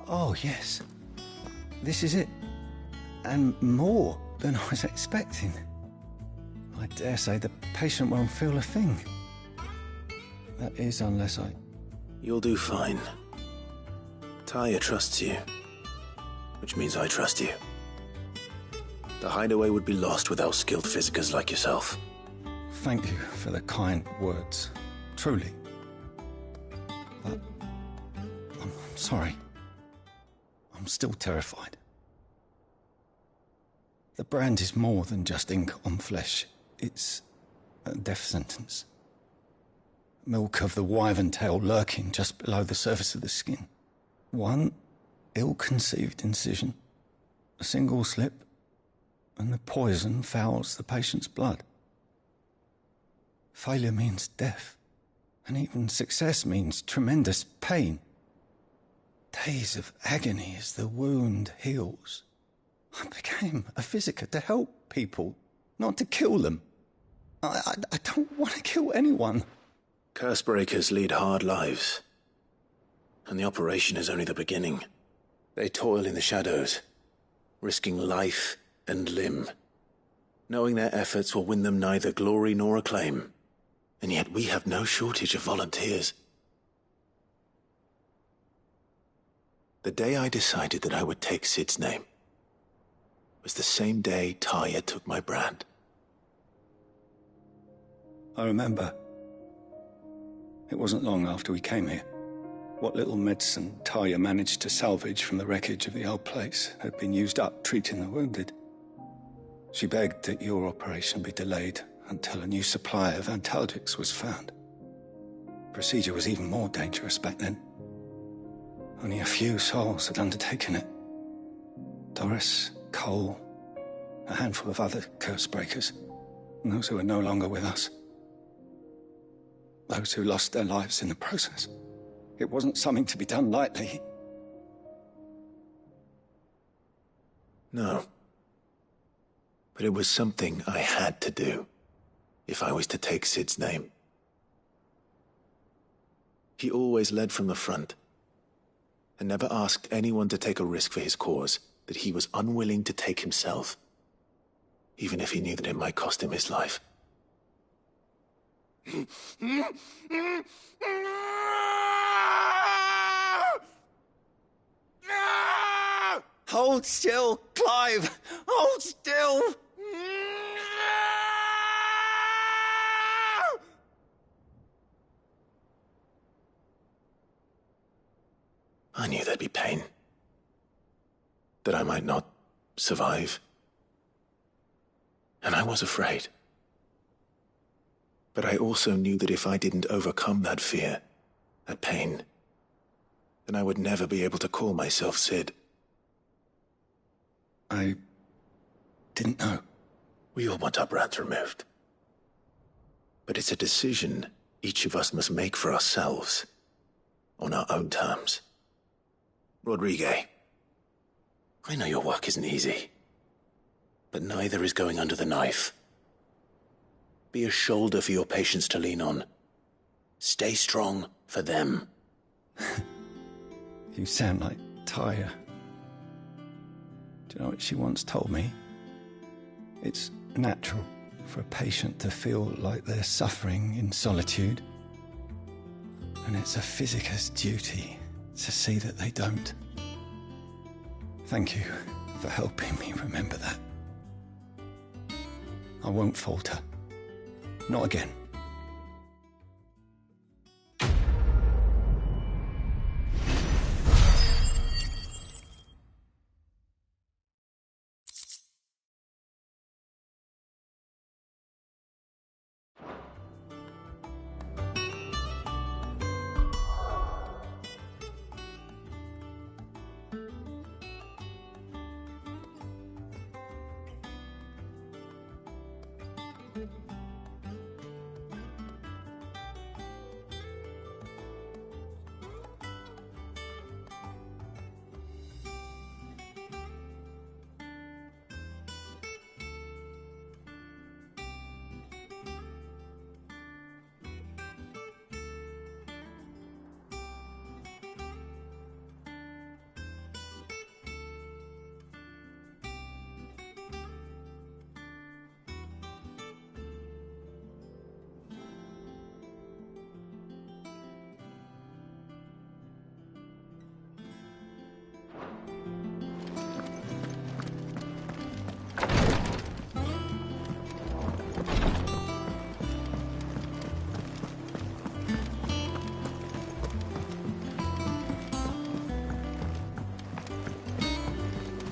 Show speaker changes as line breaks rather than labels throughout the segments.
Oh, yes. This is it. And more than I was expecting. I dare say the patient won't feel a thing. That is, unless I...
You'll do fine. Taya trusts you, which means I trust you. The hideaway would be lost without skilled physicists like yourself.
Thank you for the kind words. Truly. But... I'm sorry. I'm still terrified. The brand is more than just ink on flesh. It's a death sentence. Milk of the wyvern tail lurking just below the surface of the skin. One ill-conceived incision, a single slip, and the poison fouls the patient's blood. Failure means death, and even success means tremendous pain. Days of agony as the wound heals. I became a physician to help people, not to kill them. I don't want to kill anyone.
Cursebreakers lead hard lives, and the operation is only the beginning. They toil in the shadows, risking life and limb, knowing their efforts will win them neither glory nor acclaim. And yet we have no shortage of volunteers. The day I decided that I would take Sid's name was the same day Taya took my brand.
I remember. It wasn't long after we came here. What little medicine Taya managed to salvage from the wreckage of the old place had been used up treating the wounded. She begged that your operation be delayed until a new supply of antalgics was found. Procedure was even more dangerous back then. Only a few souls had undertaken it. Doris, Cole, a handful of other Cursebreakers, and those who are no longer with us. Those who lost their lives in the process. It wasn't something to be done lightly.
No. But it was something I had to do, if I was to take Sid's name. He always led from the front, and never asked anyone to take a risk for his cause that he was unwilling to take himself, even if he knew that it might cost him his life.
Hold still, Clive! Hold still!
I knew there'd be pain. That I might not survive. And I was afraid. But I also knew that if I didn't overcome that fear, that pain, then I would never be able to call myself Sid.
I didn't know.
We all want our brands removed. But it's a decision each of us must make for ourselves, on our own terms. Rodriguez, I know your work isn't easy, but neither is going under the knife. Be a shoulder for your patients to lean on. Stay strong for them.
You sound like Taya. Do you know what she once told me? It's natural for a patient to feel like they're suffering in solitude. And it's a physicist's duty to see that they don't. Thank you for helping me remember that. I won't falter. Not again.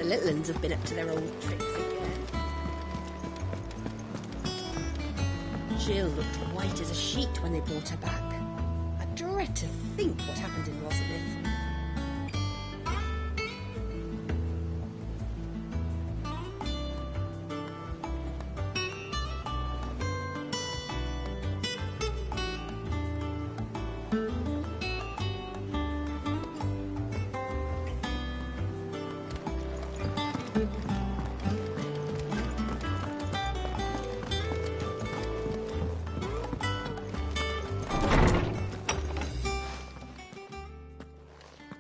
little uns have been up to their old tricks again. Jill looked white as a sheet when they brought her back. I dread to think what happened in Rosalith.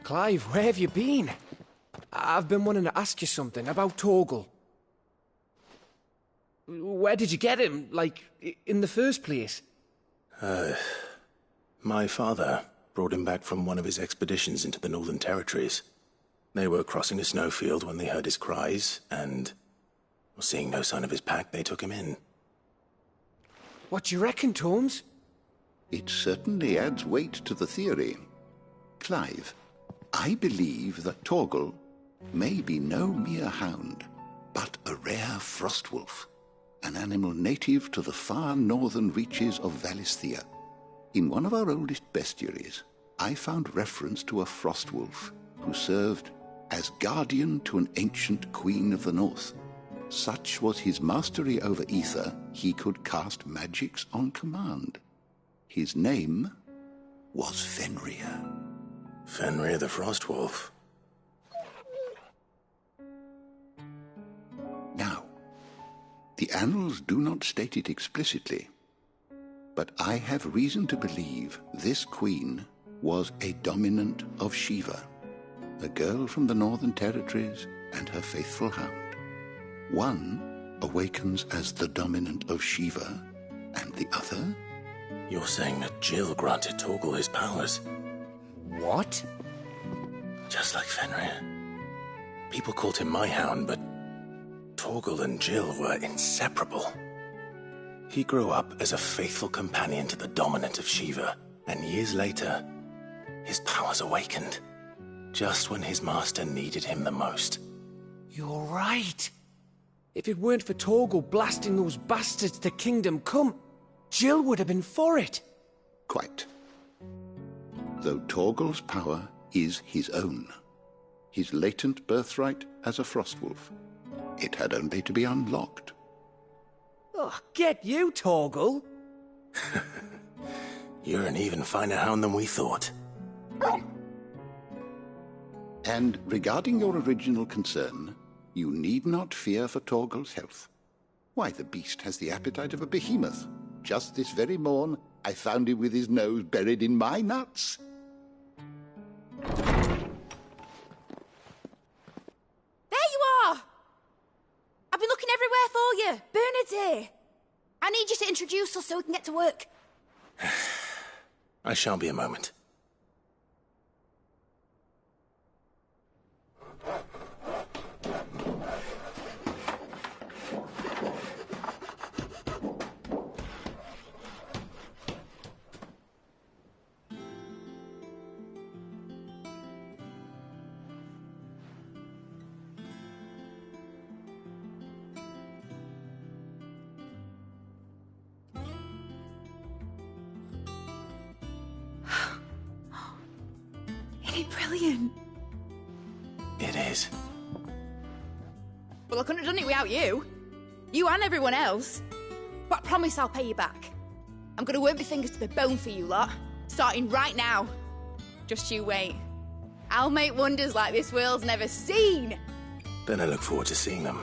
Clive, where have you been? I've been wanting to ask you something about Torgal. Where did you get him, like, in the first place?
My father brought him back from one of his expeditions into the Northern Territories. They were crossing a snowfield when they heard his cries, and, seeing no sign of his pack, they took him in.
What do you reckon, Tomes?
It certainly adds weight to the theory. Clive, I believe that Torgal may be no mere hound, but a rare frostwolf, an animal native to the far northern reaches of Valisthea. In one of our oldest bestiaries, I found reference to a frostwolf who served as guardian to an ancient queen of the north. Such was his mastery over ether, he could cast magics on command. His name was Fenrir.
Fenrir the Frostwolf.
Now, the annals do not state it explicitly, but I have reason to believe this queen was a dominant of Shiva, a girl from the Northern Territories and her faithful hound. One awakens as the dominant of Shiva, and the other?
You're saying that Jill granted Torgal his powers?
What?
Just like Fenrir. People called him my hound, but Torgal and Jill were inseparable. He grew up as a faithful companion to the dominant of Shiva, and years later, his powers awakened, just when his master needed him the most.
You're right. If it weren't for Torgal blasting those bastards to Kingdom Come, Jill would have been for it.
Quite. Though Torgal's power is his own, his latent birthright as a Frostwolf, it had only to be unlocked.
Oh, get you, Torgal!
You're an even finer hound than we thought.
And regarding your original concern, you need not fear for Torgal's health. Why, the beast has the appetite of a behemoth. Just this very morn, I found him with his nose buried in my nuts.
There you are! I've been looking everywhere for you. Bernard's here. I need you to introduce us so we can get to work.
I shall be a moment.
Brilliant.
It is.
Well, I couldn't have done it without you. You and everyone else. But I promise I'll pay you back. I'm gonna work my fingers to the bone for you lot, starting right now. Just you wait. I'll make wonders like this world's never seen.
Then I look forward to seeing them.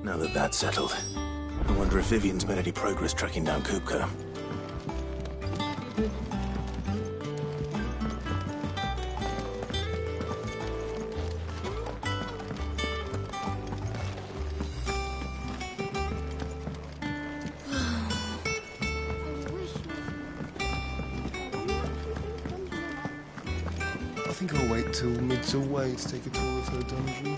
Now that that's settled, I wonder if Vivian's made any progress tracking down Kupka.
I think I'll wait till mid's away to take a tour of her dungeon.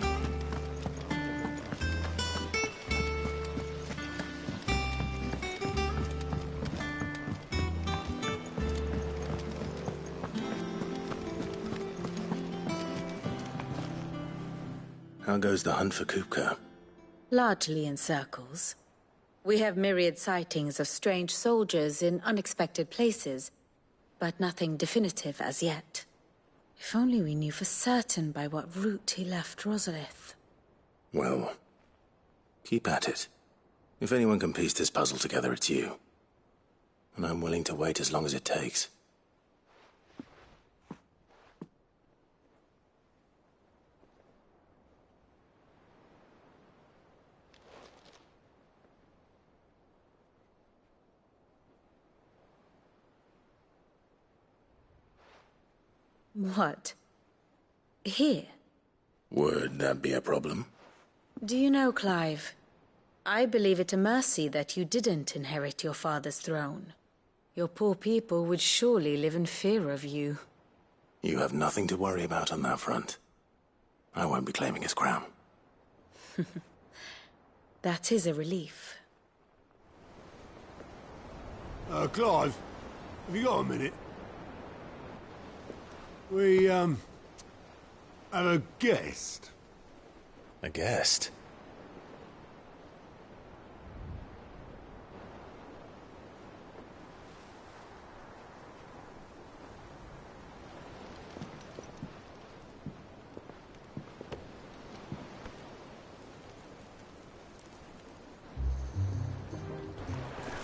How goes the hunt for Kupka?
Largely in circles. We have myriad sightings of strange soldiers in unexpected places, but nothing definitive as yet. If only we knew for certain by what route he left Rosalith.
Well, keep at it. If anyone can piece this puzzle together, it's you. And I'm willing to wait as long as it takes.
What? Here?
Would that be a problem?
Do you know, Clive? I believe it a mercy that you didn't inherit your father's throne. Your poor people would surely live in fear of you.
You have nothing to worry about on that front. I won't be claiming his crown.
That is a relief.
Clive, have you got a minute? We, have a guest.
A guest?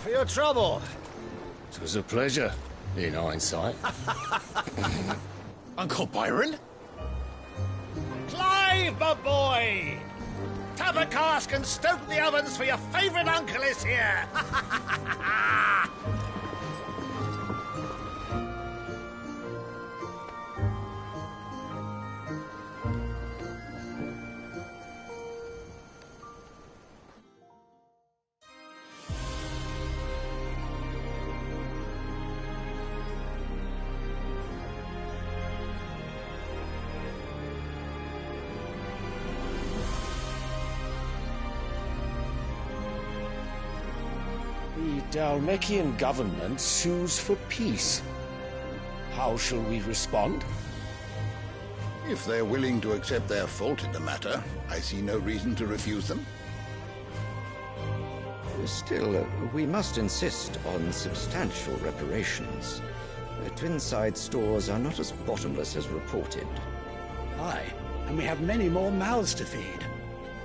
For your trouble. It was a pleasure, in hindsight.
Uncle Byron?
Clive, my boy! Tap a cask and stoke the ovens, for your favourite uncle is here! The Dhalmekian government sues for peace. How shall we respond?
If they're willing to accept their fault in the matter, I see no reason to refuse them.
Still, we must insist on substantial reparations. Twinside stores are not as bottomless as reported.
Aye, and we have many more mouths to feed.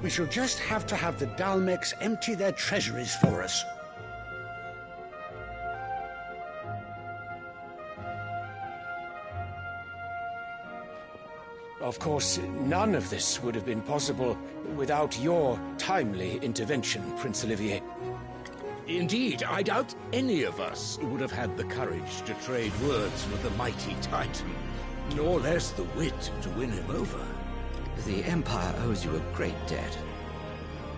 We shall just have to have the Dhalmeks empty their treasuries for us.
Of course, none of this would have been possible without your timely intervention, Prince Olivier.
Indeed, I doubt any of us would have had the courage to trade words with the mighty Titan, nor less the wit to win him over.
The Empire owes you a great debt.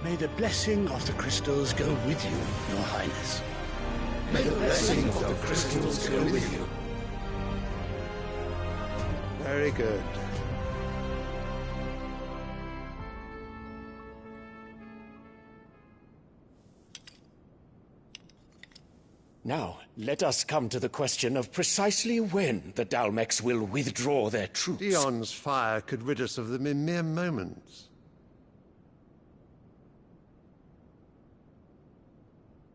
May the blessing of the crystals go with you, Your Highness.
May the blessing of the crystals go with you.
Very good.
Now, let us come to the question of precisely when the Dhalmeks will withdraw their troops.
Dion's fire could rid us of them in mere moments.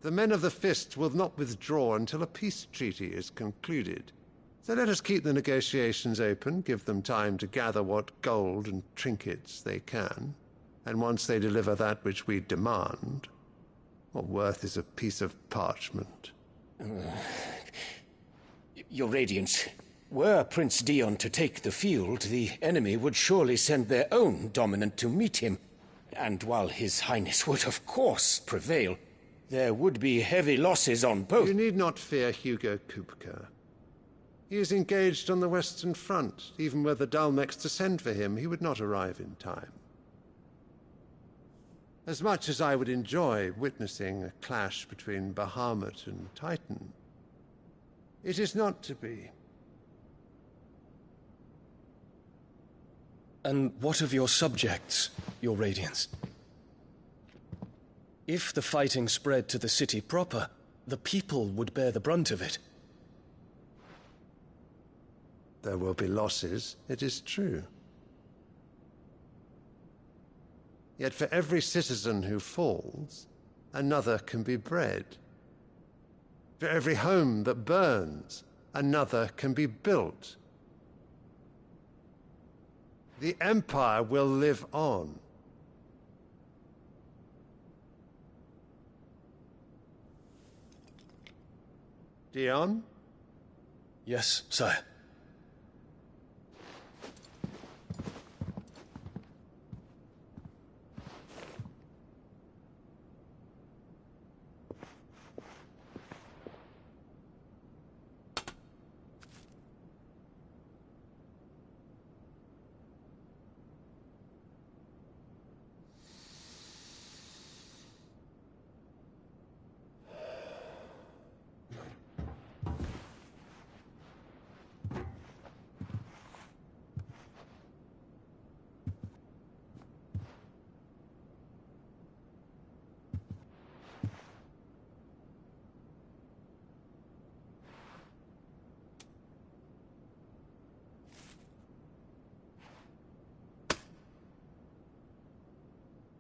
The men of the Fist will not withdraw until a peace treaty is concluded. So let us keep the negotiations open, give them time to gather what gold and trinkets they can, and once they deliver that which we demand, what worth is a piece of parchment?
Your Radiance, were Prince Dion to take the field, the enemy would surely send their own dominant to meet him. And while His Highness would of course prevail, there would be heavy losses on both.
You need not fear Hugo Kupka. He is engaged on the Western Front. Even were the Dhalmeks to send for him, he would not arrive in time. As much as I would enjoy witnessing a clash between Bahamut and Titan, it is not to be.
And what of your subjects, Your Radiance? If the fighting spread to the city proper, the people would bear the brunt of it.
There will be losses, it is true. Yet for every citizen who falls, another can be bred. For every home that burns, another can be built. The Empire will live on. Dion?
Yes, sire.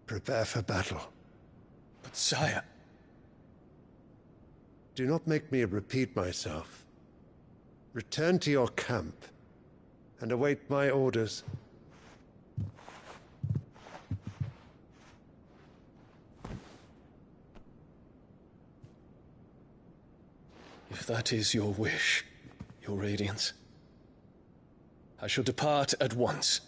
Prepare for battle.
But sire...
Do not make me repeat myself. Return to your camp and await my orders.
If that is your wish, Your Radiance, I shall depart at once.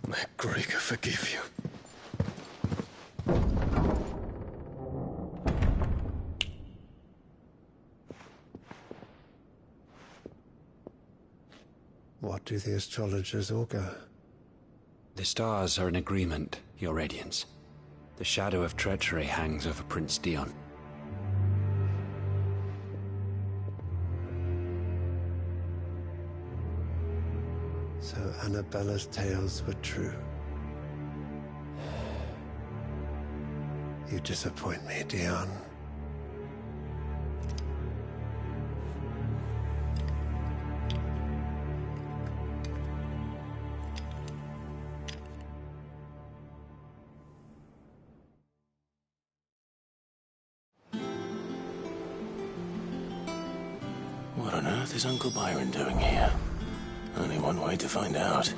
MacGregor forgive you.
What do the astrologers augur?
The stars are in agreement, Your Radiance. The shadow of treachery hangs over Prince Dion.
So Annabella's tales were true. You disappoint me, Dion.
What on earth is Uncle Byron doing here? Only one way to find out.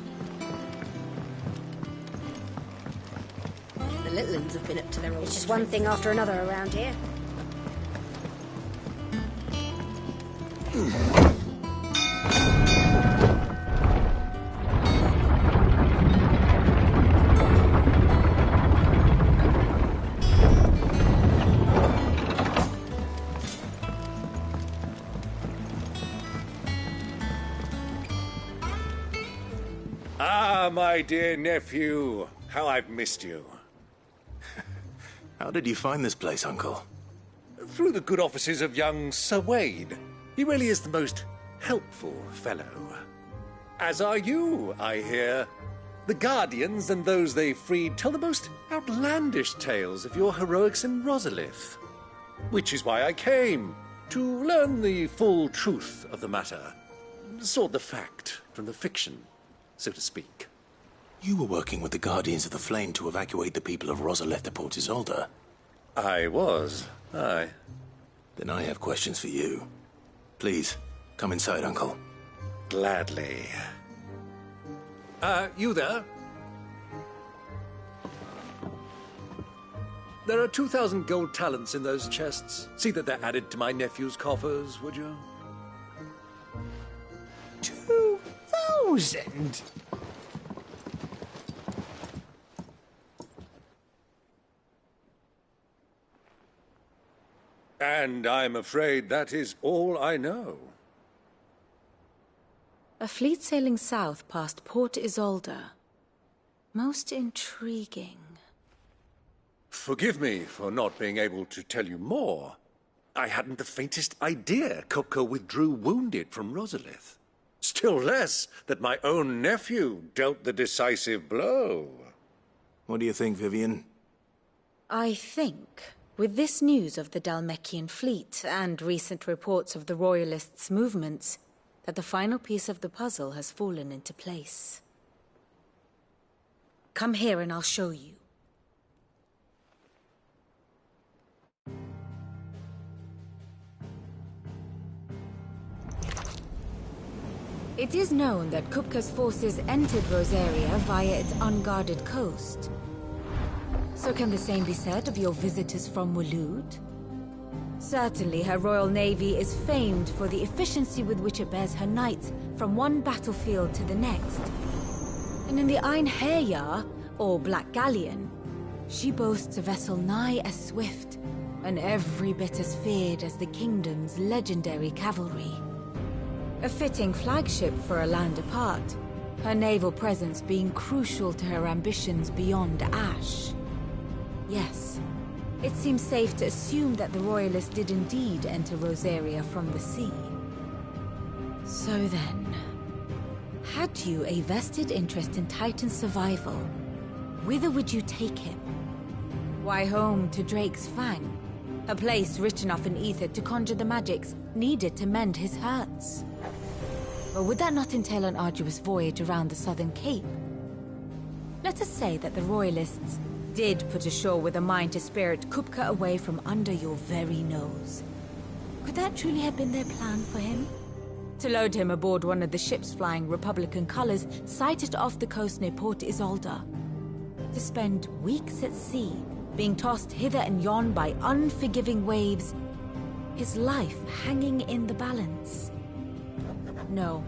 The little ones have been up to their old...
It's just one thing after another around here.
Ah, my dear nephew. How I've missed you.
How did you find this place, Uncle?
Through the good offices of young Sir Wade. He really is the most helpful fellow. As are you, I hear. The Guardians and those they freed tell the most outlandish tales of your heroics in Rosalith. Which is why I came, to learn the full truth of the matter. Sort the fact from the fiction, so to speak.
You were working with the Guardians of the Flame to evacuate the people of Rosalith to Port Isolde.
I was, aye.
Then I have questions for you. Please, come inside, Uncle.
Gladly. You there? There are 2,000 gold talents in those chests. See that they're added to my nephew's coffers, would you?
2,000?
And I'm afraid that is all I know.
A fleet sailing south past Port Isolde. Most intriguing.
Forgive me for not being able to tell you more. I hadn't the faintest idea Kopko withdrew wounded from Rosalith. Still less that my own nephew dealt the decisive blow.
What do you think, Vivian?
I think, with this news of the Dhalmekian fleet and recent reports of the Royalists' movements, that the final piece of the puzzle has fallen into place. Come here and I'll show you. It is known that Kupka's forces entered Rosaria via its unguarded coast. So can the same be said of your visitors from Waloed? Certainly her Royal Navy is famed for the efficiency with which it bears her knights from one battlefield to the next. And in the Einherjar, or Black Galleon, she boasts a vessel nigh as swift and every bit as feared as the kingdom's legendary cavalry. A fitting flagship for a land apart, her naval presence being crucial to her ambitions beyond Ash. Yes, it seems safe to assume that the Royalists did indeed enter Rosaria from the sea. So then, had you a vested interest in Titan's survival, whither would you take him? Why, home to Drake's Fang, a place rich enough in ether to conjure the magics needed to mend his hurts. Or would that not entail an arduous voyage around the Southern Cape? Let us say that the Royalists did put ashore with a mind to spirit Kupka away from under your very nose. Could that truly have been their plan for him? To load him aboard one of the ships flying Republican colors sighted off the coast near Port Isolde? To spend weeks at sea, being tossed hither and yon by unforgiving waves, his life hanging in the balance? No.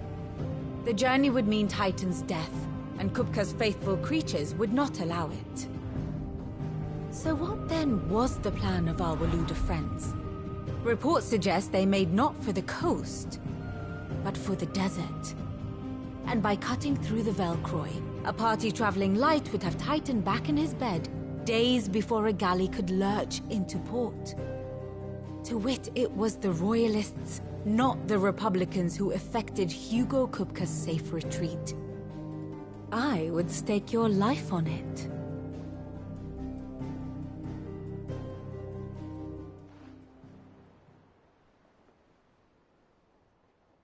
The journey would mean Titan's death, and Kupka's faithful creatures would not allow it. So what then was the plan of our Waluda friends? Reports suggest they made not for the coast, but for the desert. And by cutting through the Velcroy, a party traveling light would have Titan back in his bed days before a galley could lurch into port. To wit, it was the Royalists, not the Republicans, who effected Hugo Kupka's safe retreat. I would stake your life on it.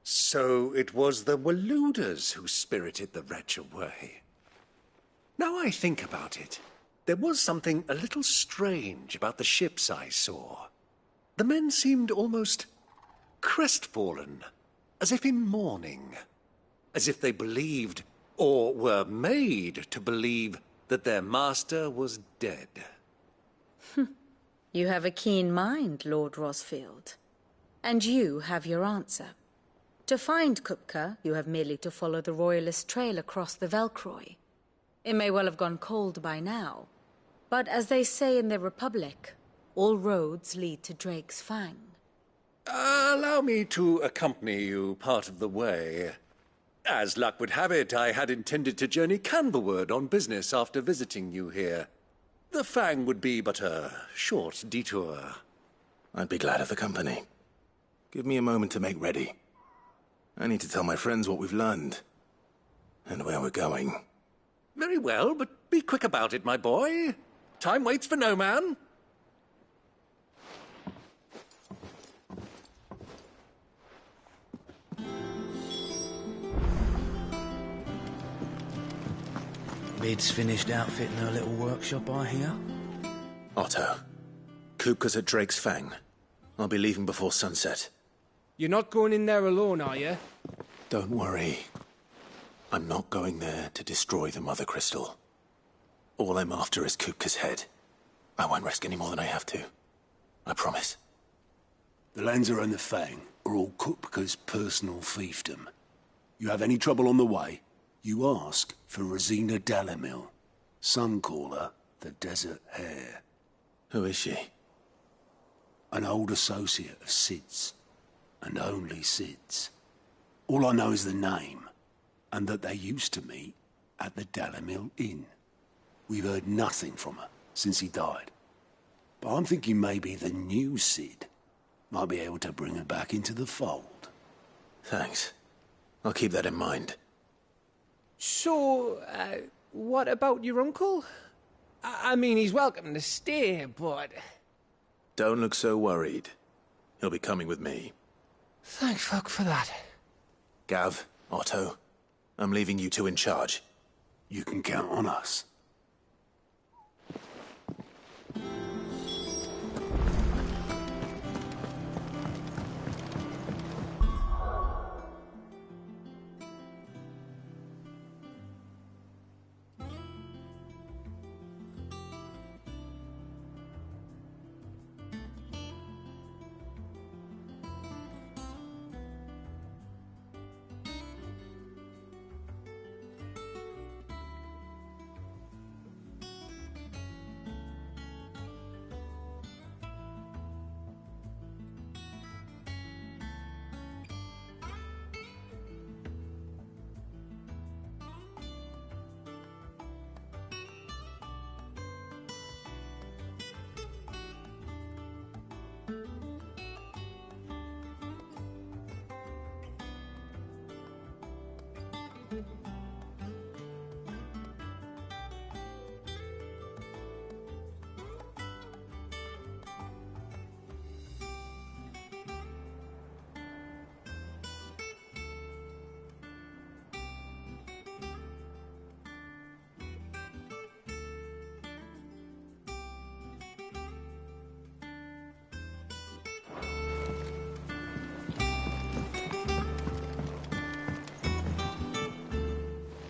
So it was the Waludas who spirited the wretch away. Now I think about it, there was something a little strange about the ships I saw. The men seemed almost crestfallen, as if in mourning, as if they believed, or were made to believe, that their master was dead.
You have a keen mind, Lord Rosfield. And you have your answer. To find Kupka, you have merely to follow the Royalist trail across the Velcroy. It may well have gone cold by now, but as they say in the Republic, all roads lead to Drake's Fang.
Allow me to accompany you part of the way. As luck would have it, I had intended to journey Canberward on business after visiting you here. The Fang would be but a short detour.
I'd be glad of the company. Give me a moment to make ready. I need to tell my friends what we've learned, and where we're going.
Very well, but be quick about it, my boy. Time waits for no man.
Mid's finished outfitting her little workshop, I hear.
Otto, Kupka's at Drake's Fang. I'll be leaving before sunset.
You're not going in there alone, are you?
Don't worry. I'm not going there to destroy the Mother Crystal. All I'm after is Kupka's head. I won't risk any more than I have to. I promise.
The Lancer and the Fang are all Kupka's personal fiefdom. You have any trouble on the way, you ask for Rosina Dalimil. Some call her the Desert Hare.
Who is she?
An old associate of Sid's, and only Sid's. All I know is the name, and that they used to meet at the Dalimil Inn. We've heard nothing from her since he died. But I'm thinking maybe the new Sid might be able to bring her back into the fold.
Thanks. I'll keep that in mind.
So, what about your uncle? I mean, he's welcome to stay, but...
Don't look so worried. He'll be coming with me.
Thank fuck for that.
Gav, Otto, I'm leaving you two in charge.
You can count on us.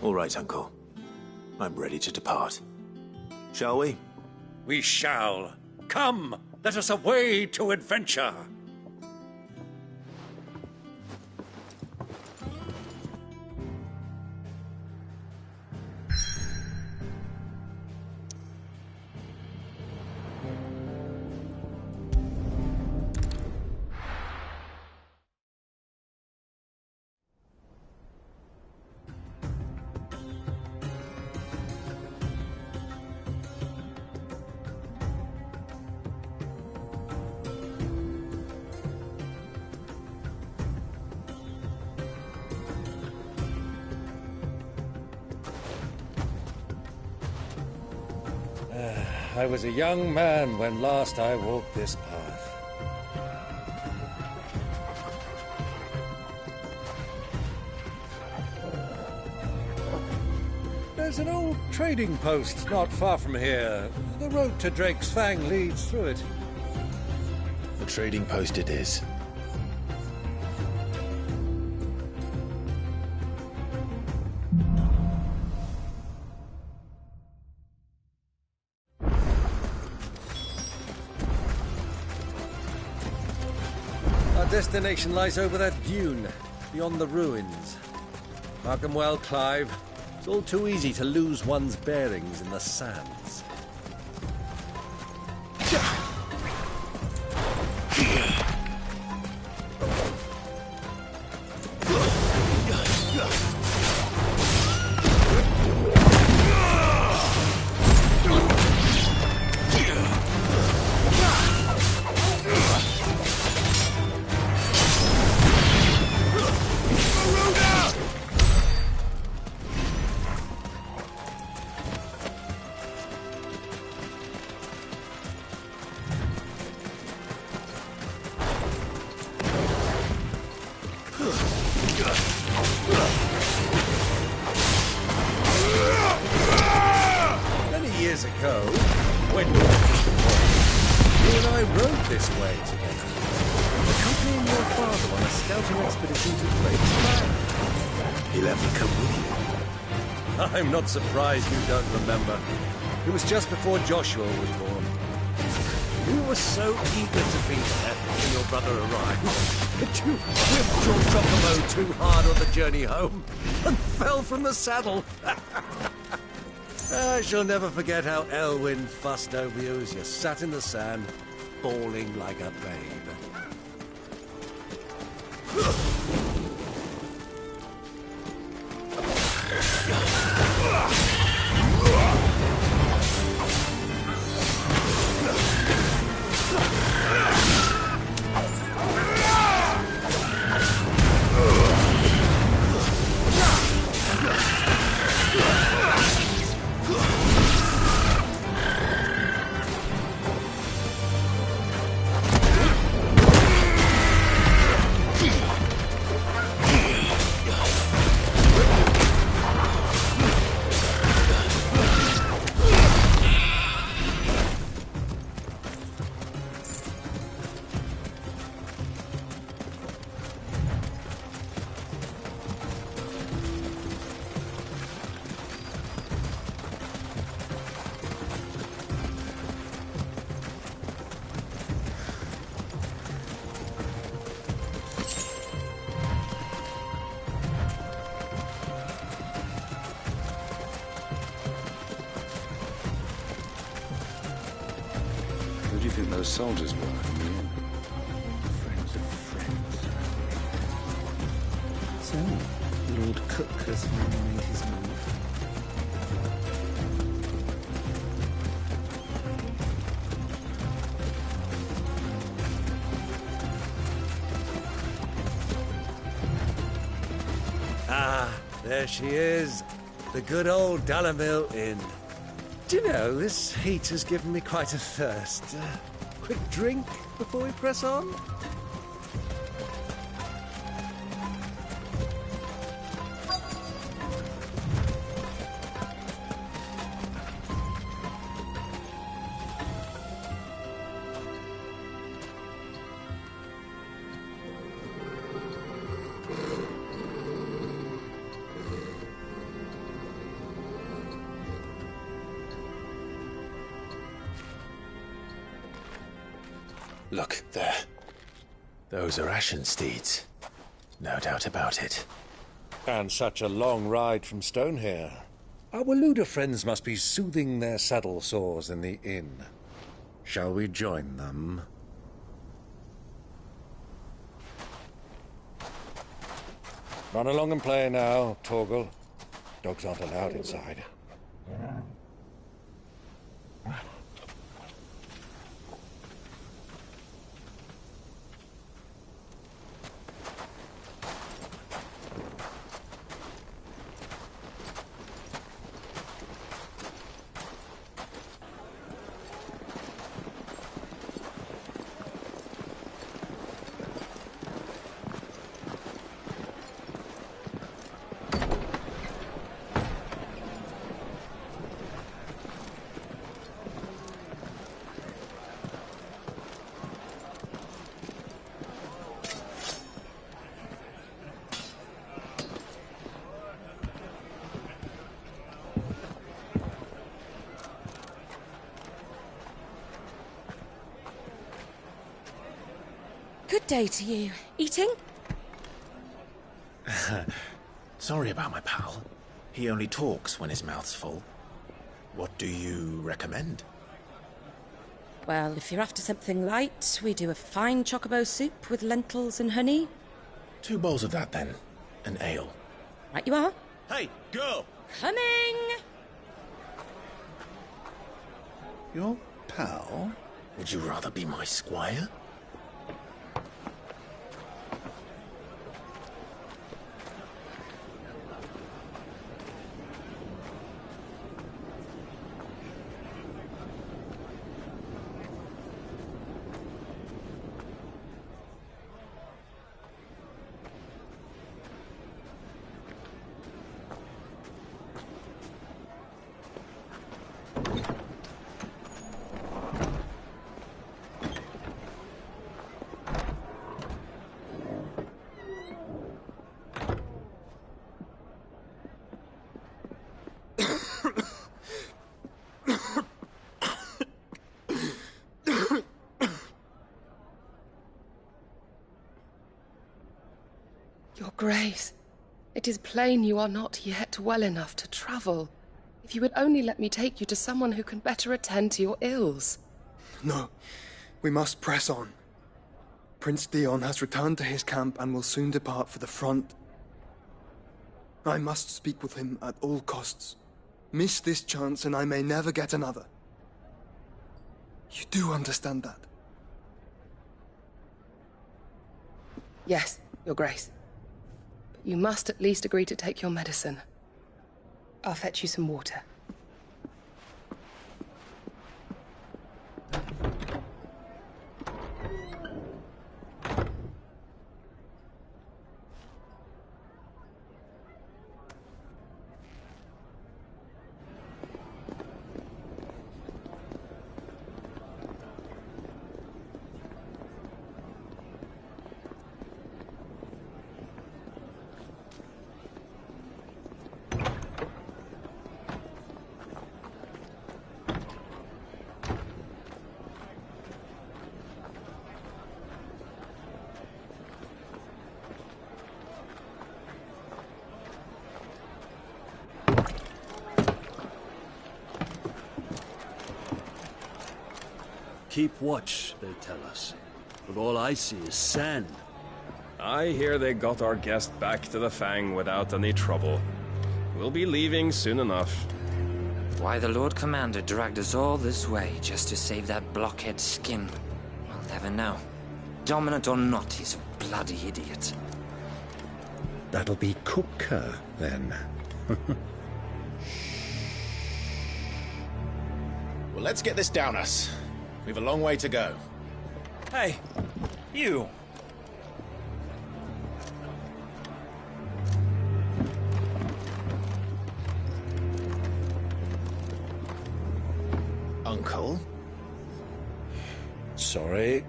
All right, Uncle. I'm ready to depart. Shall we?
We shall. Come, let us away to adventure. I was a young man when last I walked this path. There's an old trading post not far from here. The road to Drake's Fang leads through it.
The trading post it is.
Destination lies over that dune, beyond the ruins. Mark 'em well, Clive. It's all too easy to lose one's bearings in the sands. I'm not surprised you don't remember. It was just before Joshua was born. You were so eager to be there when your brother arrived that you whipped your Chocobo too hard on the journey home and fell from the saddle. I shall never forget how Elwyn fussed over you as you sat in the sand, bawling like a babe.
think those soldiers were?
Friends of friends. So, Lord Cook has finally made his move.
Ah, there she is. The good old Dalamil Inn. Do you know, this heat has given me quite a thirst. Quick drink before we press on?
Look, there. Those are Ashen steeds. No doubt about it.
And such a long ride from Stonehere. Our Waluda friends must be soothing their saddle sores in the inn. Shall we join them? Run along and play now, Torgal. Dogs aren't allowed inside.
Good day to you. Eating?
Sorry about my pal. He only talks when his mouth's full. What do you recommend?
Well, if you're after something light, we do a fine chocobo soup with lentils and honey.
2 bowls of that, then. An ale.
Right you are.
Hey, girl!
Coming!
Your pal? Would you rather be my squire?
Your Grace, it is plain you are not yet well enough to travel. If you would only let me take you to someone who can better attend to your ills.
No, we must press on. Prince Dion has returned to his camp and will soon depart for the front. I must speak with him at all costs. Miss this chance and I may never get another. You do understand that?
Yes, Your Grace. But you must at least agree to take your medicine. I'll fetch you some water.
Keep watch, they tell us. But all I see is sand.
I hear they got our guest back to the Fang without any trouble. We'll be leaving soon enough.
Why the Lord Commander dragged us all this way just to save that blockhead's skin, we'll never know. Dominant or not, he's a bloody idiot.
That'll be Cooker, then.
Well, let's get this down us. We've a long way to go.
Hey, you!
Uncle?
Sorry.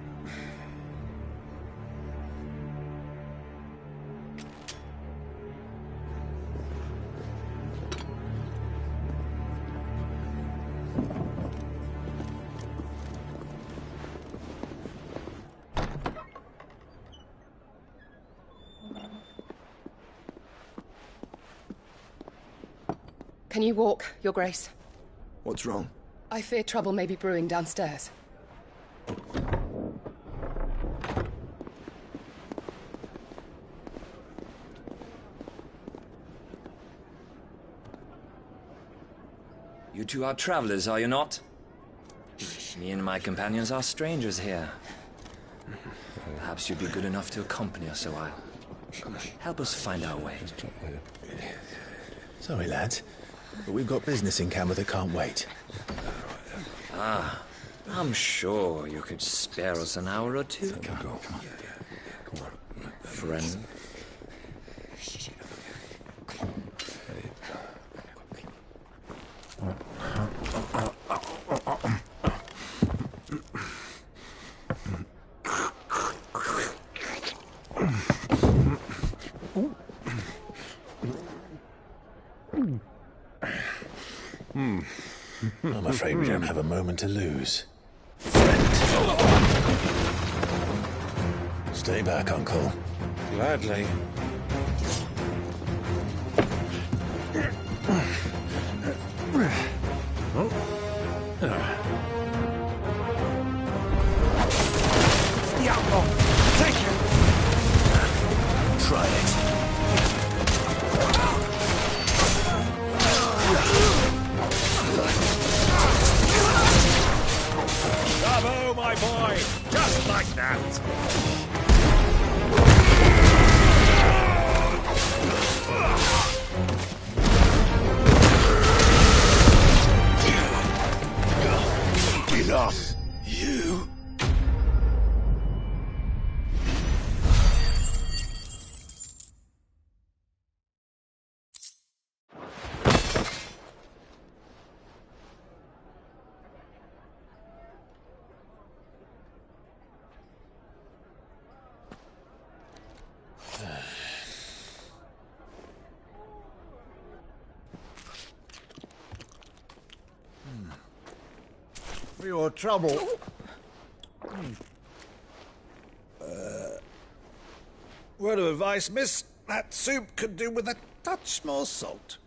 Can you walk, Your Grace?
What's wrong?
I fear trouble may be brewing downstairs.
You two are travelers, are you not? Me and my companions are strangers here. Perhaps you'd be good enough to accompany us a while. Help us find our way.
Sorry, lads, but we've got business in Camber that can't wait.
Ah, I'm sure you could spare us an hour or two.
Come on.
Friend.
I'm afraid we don't have a moment to lose. Stay back, Uncle.
Gladly.
Diablo! Take him!
Try it.
Bravo, my boy! Just like that!
Get off, you!
For your trouble. Word of advice, miss. That soup could do with a touch more salt.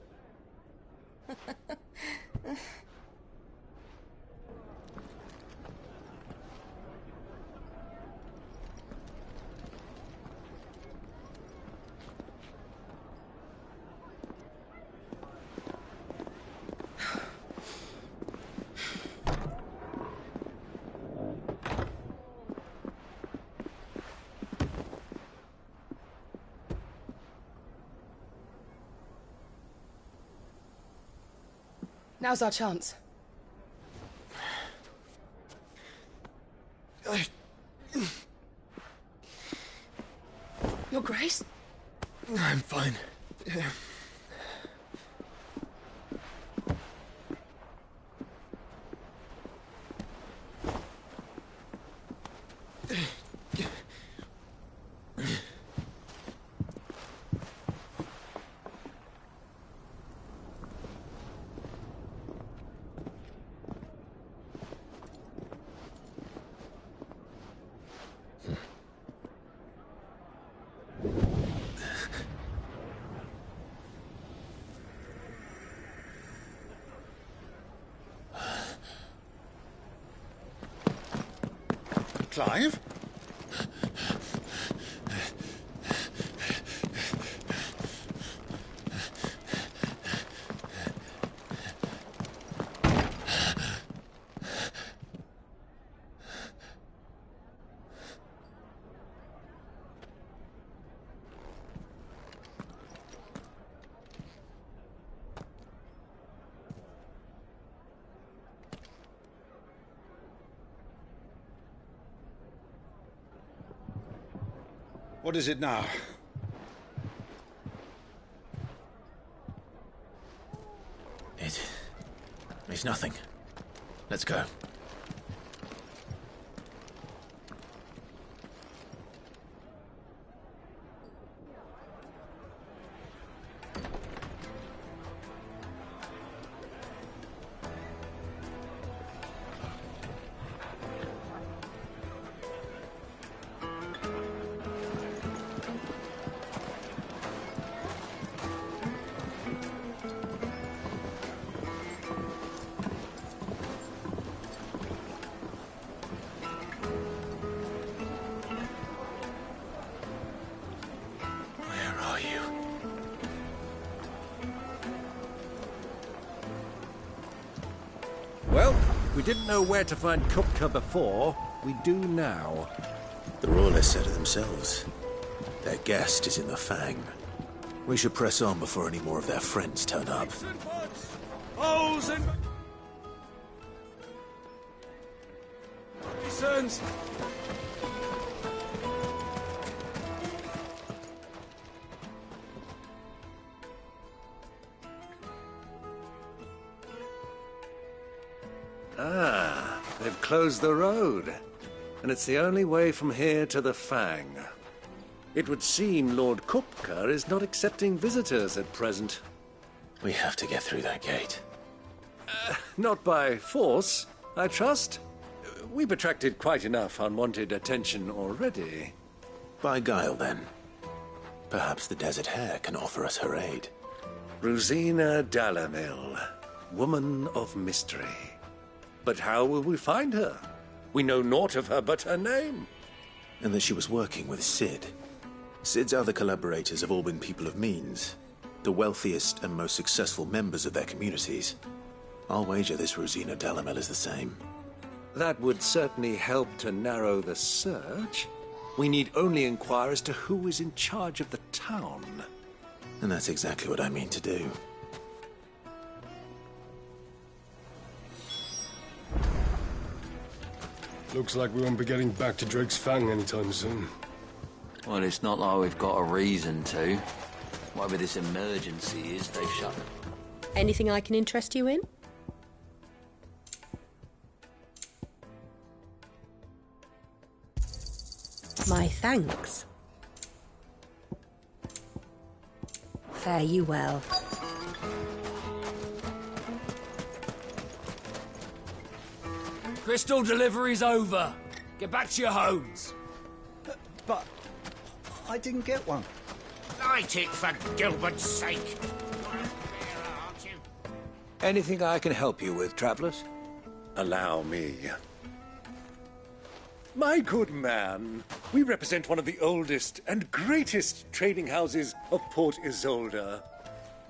Now's our chance. Your Grace?
I'm fine.
Clive?
What is it now?
It's nothing. Let's go.
Well, we didn't know where to find Kupka before. We do now.
The Royalists said it themselves. Their guest is in the Fang. We should press on before any more of their friends turn up.
Holes and... Sons!
Ah, they've closed the road. And it's the only way from here to the Fang. It would seem Lord Kupka is not accepting visitors at present.
We have to get through that gate.
Not by force, I trust. We've attracted quite enough unwanted attention already.
By guile, then. Perhaps the Desert Hare can offer us her aid.
Rosina Dalamil, woman of mystery. But how will we find her? We know naught of her but her name.
And that she was working with Cid. Cid's other collaborators have all been people of means, the wealthiest and most successful members of their communities. I'll wager this Rosina Dalamil is the same.
That would certainly help to narrow the search. We need only inquire as to who is in charge of the town.
And that's exactly what I mean to do.
Looks like we won't be getting back to Drake's Fang anytime soon.
Well, it's not like we've got a reason to. Whatever this emergency is, they've shut them.
Anything I can interest you in? My thanks. Fare you well.
Crystal delivery's over. Get back to your homes.
But I didn't get one.
Light it, for Gilbert's sake.
Anything I can help you with, travelers? Allow me. My good man, we represent one of the oldest and greatest trading houses of Port Isolde.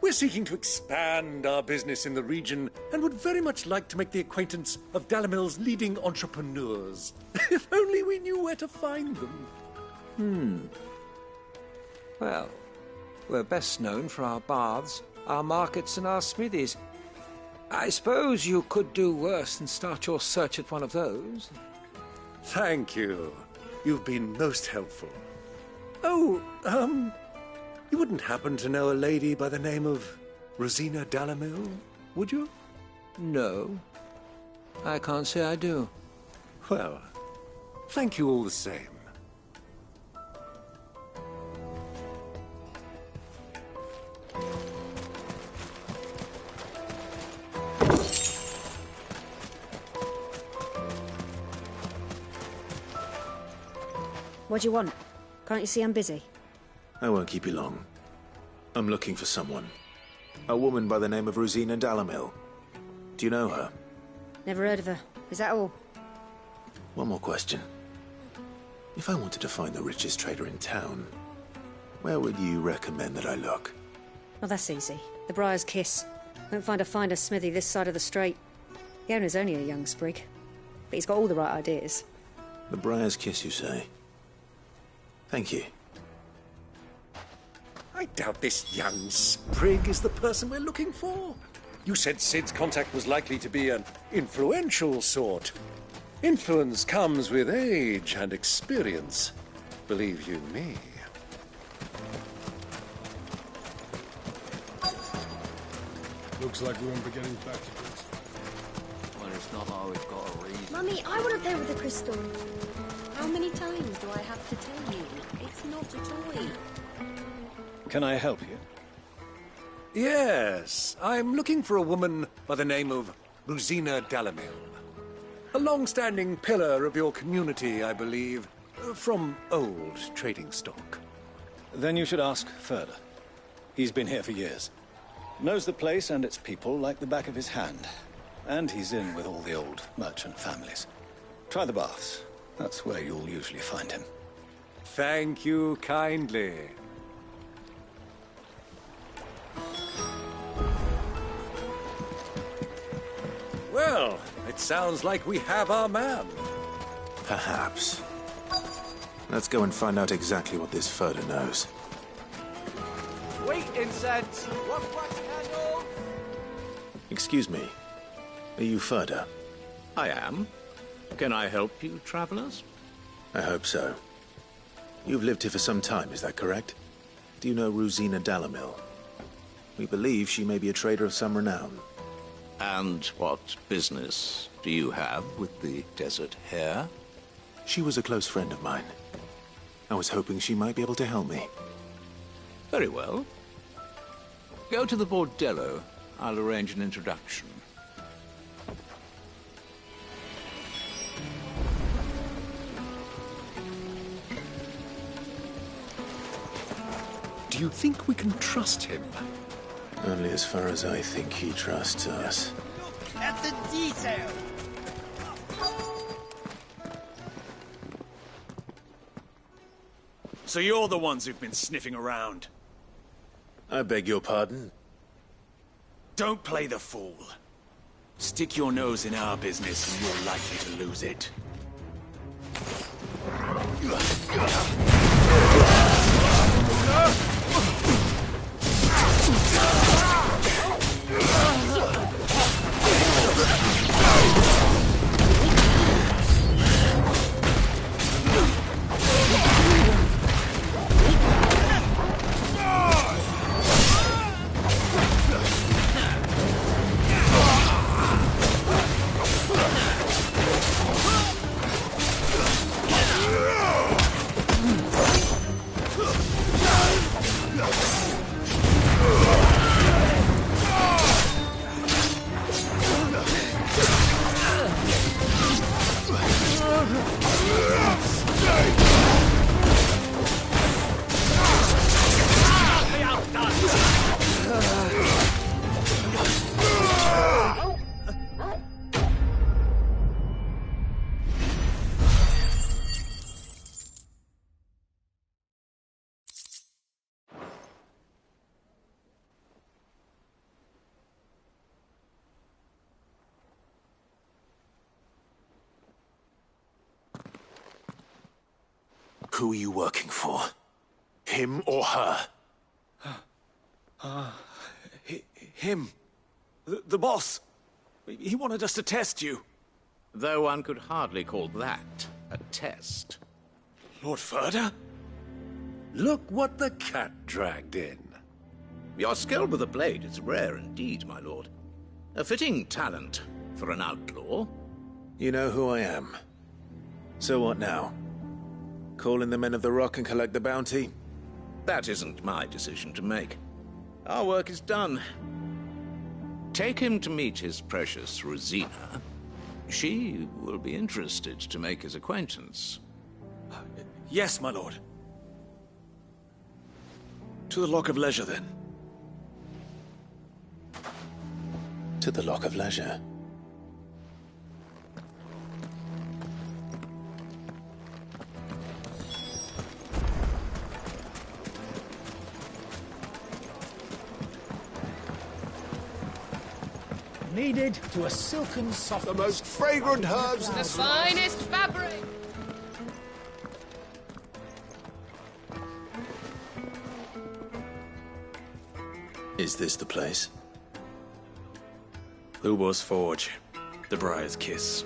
We're seeking to expand our business in the region and would very much like to make the acquaintance of Dalamil's leading entrepreneurs. If only we knew where to find them.
Well, we're best known for our baths, our markets, and our smithies. I suppose you could do worse than start your search at one of those.
Thank you. You've been most helpful. Oh, you wouldn't happen to know a lady by the name of Rosina Dalamil, would you?
No. I can't say I do.
Well, thank you all the same.
What do you want? Can't you see I'm busy?
I won't keep you long. I'm looking for someone. A woman by the name of Rosina Dalamil. Do you know her?
Never heard of her. Is that all?
One more question. If I wanted to find the richest trader in town, where would you recommend that I look?
Well, that's easy. The Briar's Kiss. Won't find a finer smithy this side of the strait. The owner's only a young sprig, but he's got all the right ideas.
The Briar's Kiss, you say? Thank you.
I doubt this young sprig is the person we're looking for. You said Sid's contact was likely to be an influential sort. Influence comes with age and experience, believe you me.
Looks like we won't be getting back to this.
Well, it's not like we've got a reason.
Mummy, I want to play with the crystal. How many times do I have to tell you? It's not a toy.
Can I help you? Yes, I'm looking for a woman by the name of Rosina Dalamil. A long-standing pillar of your community, I believe, from old trading stock.
Then you should ask Ferda. He's been here for years. Knows the place and its people like the back of his hand. And he's in with all the old merchant families. Try the baths. That's where you'll usually find him.
Thank you kindly. Well, it sounds like we have our man.
Perhaps. Let's go and find out exactly what this Ferda knows.
Wheat incense! Wax candles!
Excuse me. Are you Ferda?
I am. Can I help you, travelers?
I hope so. You've lived here for some time, is that correct? Do you know Rosina Dalamil? We believe she may be a trader of some renown.
And what business do you have with the Desert Hare?
She was a close friend of mine. I was hoping she might be able to help me.
Very well. Go to the Bordello. I'll arrange an introduction.
Do you think we can trust him?
Only as far as I think he trusts us.
At the detail!
So you're the ones who've been sniffing around.
I beg your pardon?
Don't play the fool. Stick your nose in our business and you're likely to lose it.
Who are you working for? Him or her?
Him. The boss. He wanted us to test you.
Though one could hardly call that a test.
Lord Ferda?
Look what the cat dragged in.
Your skill with the blade is rare indeed, my lord. A fitting talent for an outlaw.
You know who I am. So what now? Call in the Men of the Rock and collect the bounty?
That isn't my decision to make. Our work is done. Take him to meet his precious Rosina. She will be interested to make his acquaintance.
Yes, my lord. To the Lock of Leisure, then.
To the Lock of Leisure.
kneaded to a silken softness.
The most fragrant herbs.
The finest fabric.
Is this the place?
Lubor's Forge. The Briar's Kiss.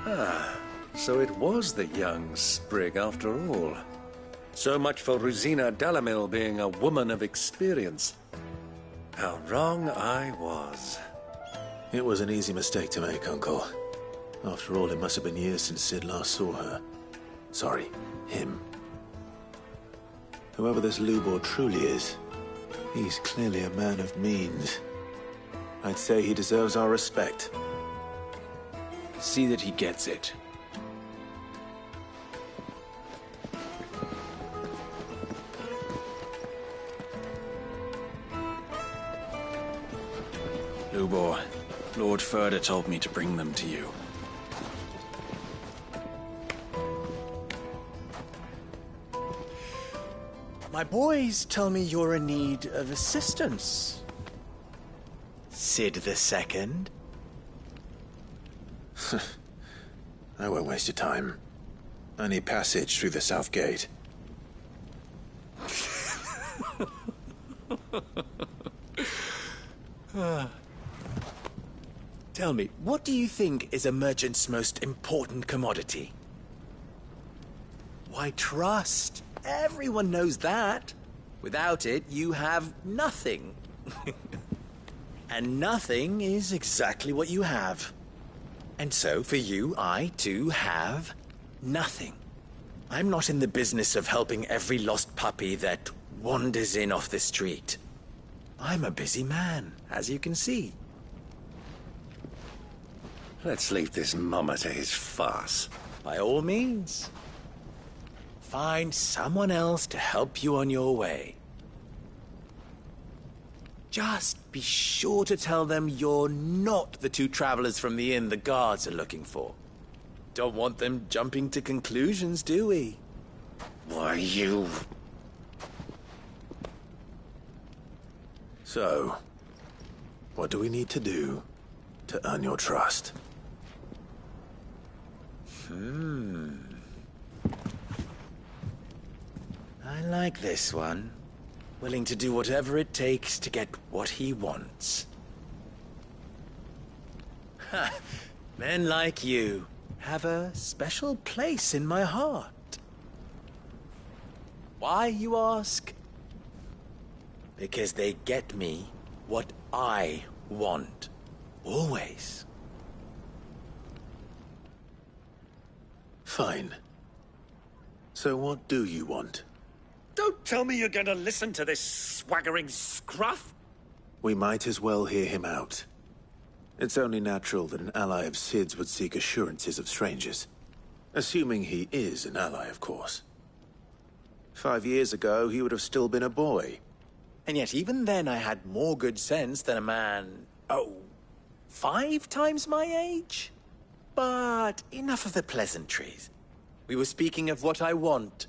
Ah, so it was the young sprig after all. So much for Rosina Dalamil being a woman of experience. How wrong I was.
It was an easy mistake to make, Uncle. After all, it must have been years since Sid last saw her. Sorry, him. Whoever this Lubor truly is, he's clearly a man of means. I'd say he deserves our respect.
See that he gets it. Lubor, Lord Furder told me to bring them to you.
My boys tell me you're in need of assistance. Sid II?
I won't waste your time. I need passage through the south gate.
Tell me, what do you think is a merchant's most important commodity? Why, trust. Everyone knows that. Without it, you have nothing. And nothing is exactly what you have. And so, for you, I, too, have nothing. I'm not in the business of helping every lost puppy that wanders in off the street. I'm a busy man, as you can see.
Let's leave this mummer to his farce.
By all means. Find someone else to help you on your way. Just be sure to tell them you're not the two travelers from the inn the guards are looking for. Don't want them jumping to conclusions, do we?
Why, you...
So, what do we need to do to earn your trust?
I like this one. Willing to do whatever it takes to get what he wants. Ha! Men like you have a special place in my heart. Why, you ask? Because they get me what I want. Always.
Fine. So what do you want?
Don't tell me you're going to listen to this swaggering scruff!
We might as well hear him out. It's only natural that an ally of Sid's would seek assurances of strangers. Assuming he is an ally, of course. 5 years ago, he would have still been a boy.
And yet even then I had more good sense than a man, 5 times my age? But enough of the pleasantries. We were speaking of what I want.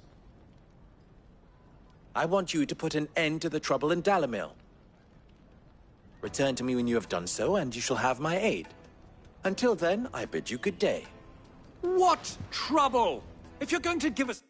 I want you to put an end to the trouble in Dalamil. Return to me when you have done so, and you shall have my aid. Until then, I bid you good day.
What trouble? If you're going to give us...